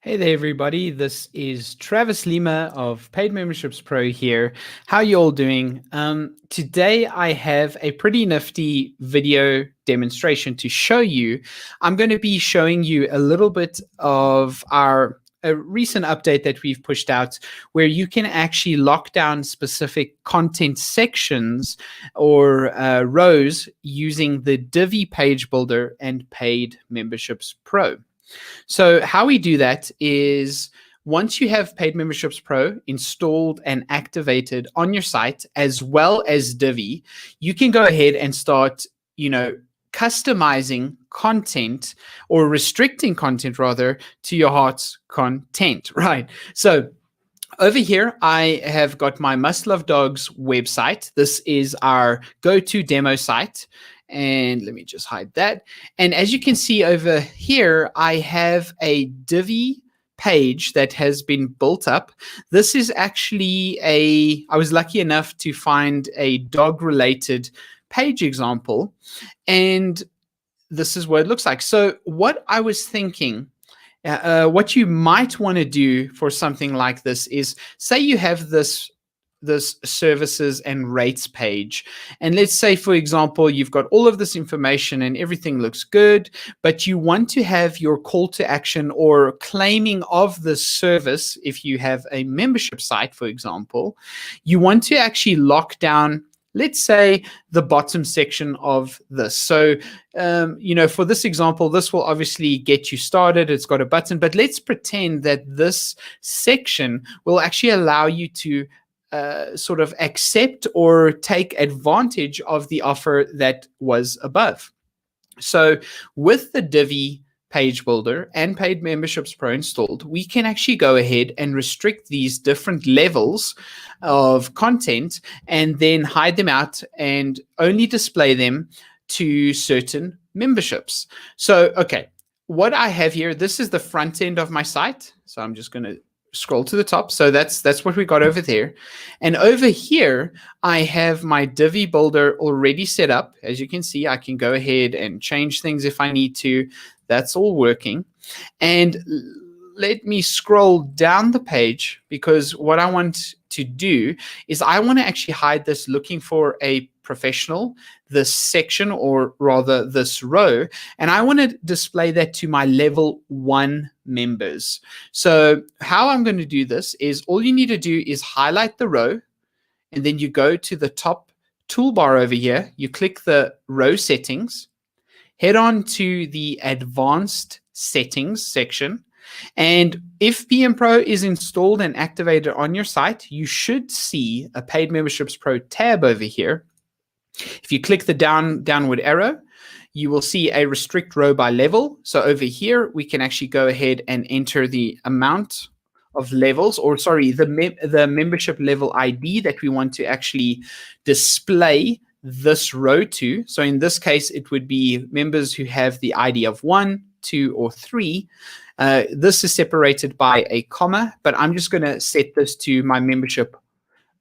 Hey there, everybody. This is Travis Lima of Paid Memberships Pro here. How you all doing? Today, I have a pretty nifty video demonstration to show you. I'm going to be showing you a little bit of a recent update that we've pushed out where you can actually lock down specific content sections or rows using the Divi Page Builder and Paid Memberships Pro. So how we do that is once you have Paid Memberships Pro installed and activated on your site, as well as Divi, you can go ahead and start, customizing content or restricting content rather to your heart's content, right? So over here, I have got my Must Love Dogs website. This is our go-to demo site. And let me just hide that. And as you can see over here, I have a Divi page that has been built up. This is actually I was lucky enough to find a dog-related page example. And this is what it looks like. So what I was thinking, what you might want to do for something like this is, say you have this services and rates page. And let's say, for example, you've got all of this information and everything looks good, but you want to have your call to action or claiming of the service. If you have a membership site, for example, you want to actually lock down, let's say, the bottom section of this. So, for this example, this will obviously get you started. It's got a button, but let's pretend that this section will actually allow you to sort of accept or take advantage of the offer that was above. So with the Divi Page Builder and Paid Memberships Pro installed, we can actually go ahead and restrict these different levels of content and then hide them out and only display them to certain memberships. So, okay, what I have here, this is the front end of my site. So I'm just going to scroll to the top. So that's what we got over there. And over here, I have my Divi Builder already set up. As you can see, I can go ahead and change things if I need to. That's all working. And let me scroll down the page, because what I want to do is I want to actually hide this looking for a professional, this section, or rather this row, and I want to display that to my level 1 members. So how I'm going to do this is, all you need to do is highlight the row, and then you go to the top toolbar over here, you click the row settings, head on to the advanced settings section, and if PM Pro is installed and activated on your site, you should see a Paid Memberships Pro tab over here. If you click the downward arrow, you will see a restrict row by level. So over here, we can actually go ahead and enter the amount of levels, or sorry, the membership level ID that we want to actually display this row to. So in this case, it would be members who have the ID of 1, 2, or 3. This is separated by a comma, but I'm just going to set this to my membership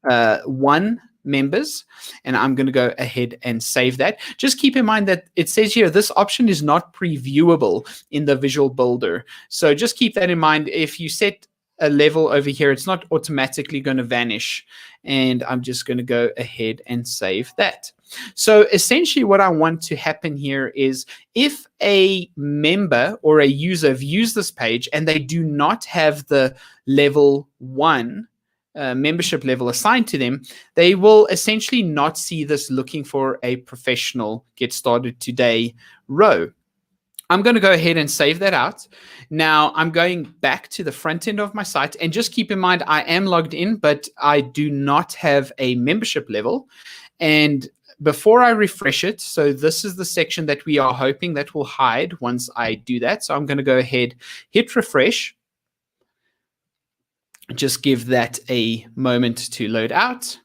1 members, and I'm going to go ahead and save that. Just keep in mind that it says here this option is not previewable in the Visual Builder. So just keep that in mind. If you set a level over here, it's not automatically going to vanish, and I'm just going to go ahead and save that. So essentially what I want to happen here is, if a member or a user views this page and they do not have the level 1 membership level assigned to them, they will essentially not see this looking for a professional get started today row. I'm going to go ahead and save that out. Now I'm going back to the front end of my site, and just keep in mind I am logged in, but I do not have a membership level. And before I refresh it, so this is the section that we are hoping that will hide once I do that. So I'm going to go ahead, hit refresh. Just give that a moment to load out.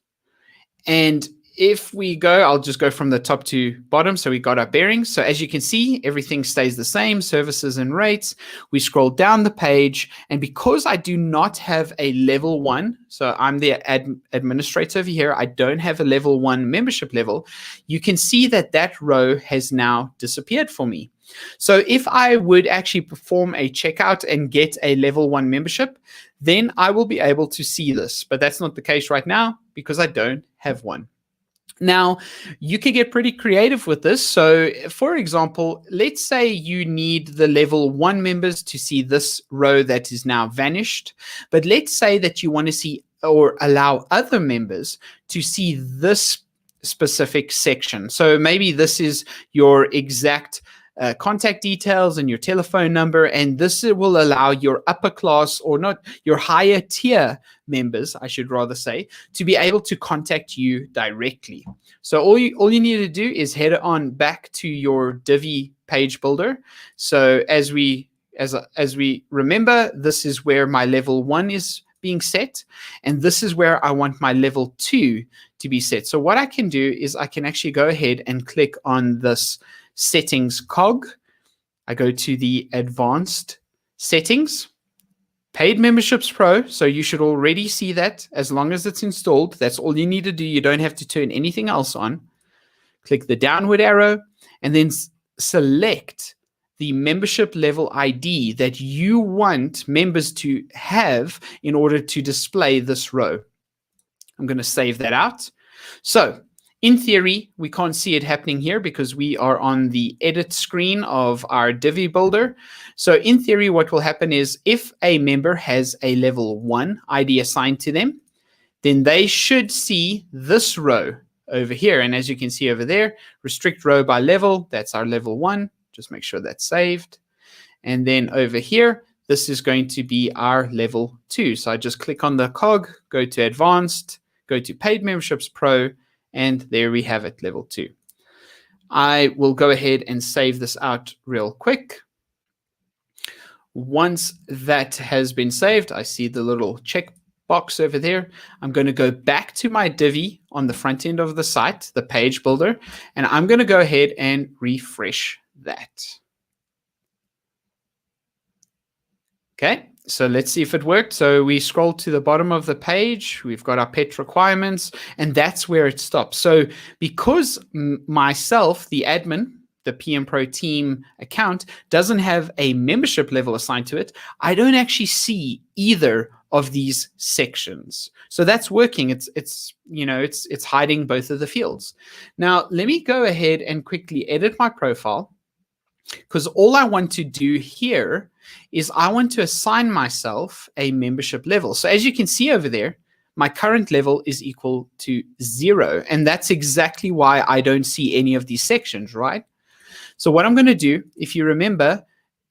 And if we go, I'll just go from the top to bottom. So we got our bearings. So as you can see, everything stays the same, services and rates. We scroll down the page, and because I do not have a level 1, so I'm the administrator over here, I don't have a level 1 membership level, you can see that that row has now disappeared for me. So if I would actually perform a checkout and get a level 1 membership, then I will be able to see this. But that's not the case right now because I don't have one. Now, you can get pretty creative with this. So, for example, let's say you need the level 1 members to see this row that is now vanished. But let's say that you want to see or allow other members to see this specific section. So maybe this is your exact contact details and your telephone number, and this will allow your upper class, or not, your higher tier members, I should rather say, to be able to contact you directly. So all you need to do is head on back to your Divi page builder. So as we remember, this is where my level 1 is being set, and this is where I want my level 2 to be set. So what I can do is I can actually go ahead and click on this settings cog. I go to the advanced settings, paid memberships pro. So you should already see that as long as it's installed. That's all you need to do. You don't have to turn anything else on. Click the downward arrow and then select the membership level ID that you want members to have in order to display this row. I'm going to save that out. So in theory, we can't see it happening here because we are on the edit screen of our Divi builder. So in theory, what will happen is if a member has a level 1 ID assigned to them, then they should see this row over here. And as you can see over there, restrict row by level, that's our level 1. Just make sure that's saved. And then over here, this is going to be our level 2. So I just click on the cog, go to advanced, go to paid memberships pro, and there we have it, level 2. I will go ahead and save this out real quick. Once that has been saved, I see the little check box over there. I'm going to go back to my Divi on the front end of the site, the page builder, and I'm going to go ahead and refresh that. Okay, so let's see if it worked. So we scroll to the bottom of the page. We've got our pet requirements, and that's where it stops. So because myself, the admin, the PM Pro team account, doesn't have a membership level assigned to it, I don't actually see either of these sections. So that's working. It's hiding both of the fields. Now, let me go ahead and quickly edit my profile, because all I want to do here is I want to assign myself a membership level. So as you can see over there, my current level is equal to 0. And that's exactly why I don't see any of these sections, right? So what I'm going to do, if you remember,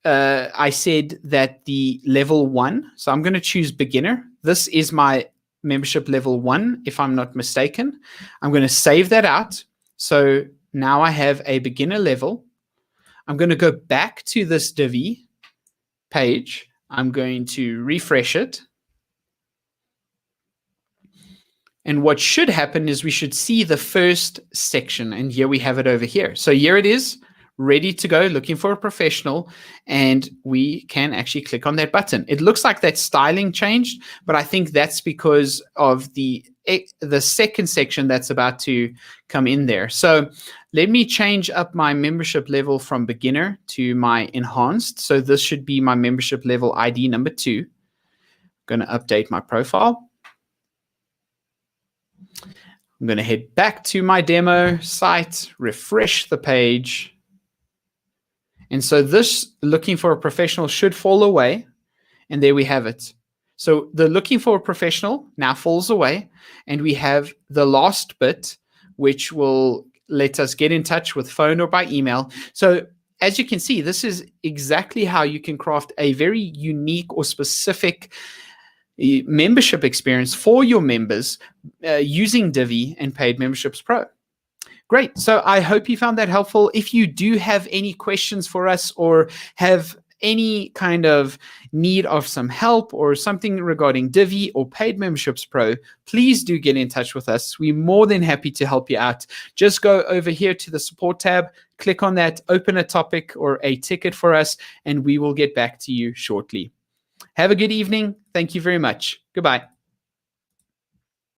I said that the level 1, so I'm going to choose beginner. This is my membership level 1, if I'm not mistaken. I'm going to save that out. So now I have a beginner level. I'm going to go back to this Divi page. I'm going to refresh it. And what should happen is we should see the first section. And here we have it over here. So here it is, ready to go, looking for a professional. And we can actually click on that button. It looks like that styling changed, but I think that's because of the second section that's about to come in there. So let me change up my membership level from beginner to my enhanced. So this should be my membership level ID number 2. I'm going to update my profile. I'm going to head back to my demo site, refresh the page. And so this looking for a professional should fall away. And there we have it. So the looking for a professional now falls away. And we have the last bit, which will let us get in touch with phone or by email. So as you can see, this is exactly how you can craft a very unique or specific membership experience for your members using Divi and Paid Memberships Pro. Great. So I hope you found that helpful. If you do have any questions for us or have any kind of need of some help or something regarding Divi or Paid Memberships Pro, please do get in touch with us. We're more than happy to help you out. Just go over here to the support tab, click on that, open a topic or a ticket for us, and we will get back to you shortly. Have a good evening. Thank you very much. Goodbye.